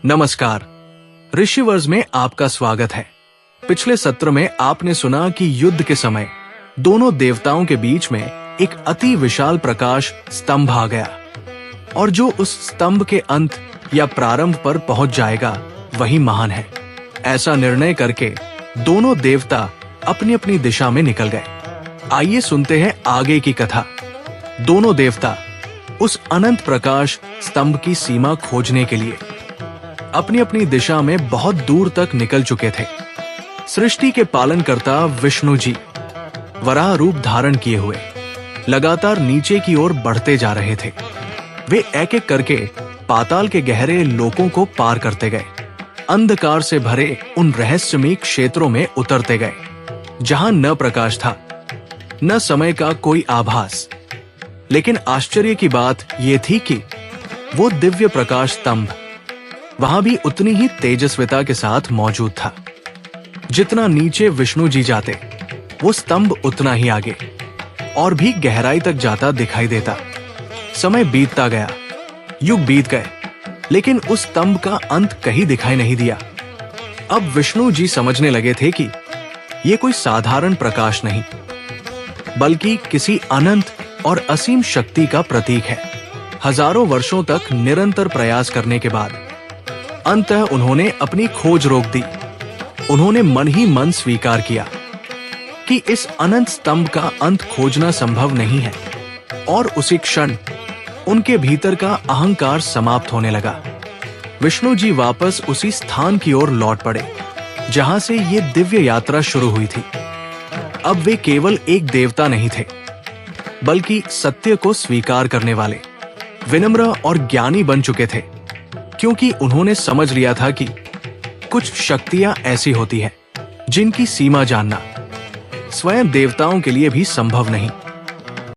नमस्कार, ऋषिवर्ष में आपका स्वागत है। पिछले सत्र में आपने सुना कि युद्ध के समय दोनों देवताओं के बीच में एक अति विशाल प्रकाश स्तंभ आ गया और जो उस स्तंभ के अंत या प्रारंभ पर पहुंच जाएगा वही महान है। ऐसा निर्णय करके दोनों देवता अपनी अपनी दिशा में निकल गए। आइए सुनते हैं आगे की कथा। दोनों देवता उस अनंत प्रकाश स्तंभ की सीमा खोजने के लिए अपनी अपनी दिशा में बहुत दूर तक निकल चुके थे। सृष्टि के पालनकर्ता विष्णु जी वराह रूप धारण किए हुए लगातार नीचे की ओर बढ़ते जा रहे थे। वे एक एक करके पाताल के गहरे लोकों को पार करते गए, अंधकार से भरे उन रहस्यमयी क्षेत्रों में उतरते गए जहां न प्रकाश था न समय का कोई आभास। लेकिन आश्चर्य की बात यह थी कि वो दिव्य प्रकाश स्तंभ वहां भी उतनी ही तेजस्विता के साथ मौजूद था। जितना नीचे विष्णु जी जाते वो स्तंभ उतना ही आगे और भी गहराई तक जाता दिखाई देता। समय बीतता गया, युग बीत गए, लेकिन उस स्तंभ का अंत कहीं दिखाई नहीं दिया। अब विष्णु जी समझने लगे थे कि ये कोई साधारण प्रकाश नहीं बल्कि किसी अनंत और असीम शक्ति का प्रतीक है। हजारों वर्षों तक निरंतर प्रयास करने के बाद अंततः उन्होंने अपनी खोज रोक दी। उन्होंने मन ही मन स्वीकार किया कि इस अनंत स्तंभ का अंत खोजना संभव नहीं है और उसी क्षण उनके भीतर का अहंकार समाप्त होने लगा। विष्णु जी वापस उसी स्थान की ओर लौट पड़े जहां से ये दिव्य यात्रा शुरू हुई थी। अब वे केवल एक देवता नहीं थे बल्कि सत्य को स्वीकार करने वाले विनम्र और ज्ञानी बन चुके थे, क्योंकि उन्होंने समझ लिया था कि कुछ शक्तियां ऐसी होती हैं जिनकी सीमा जानना स्वयं देवताओं के लिए भी संभव नहीं।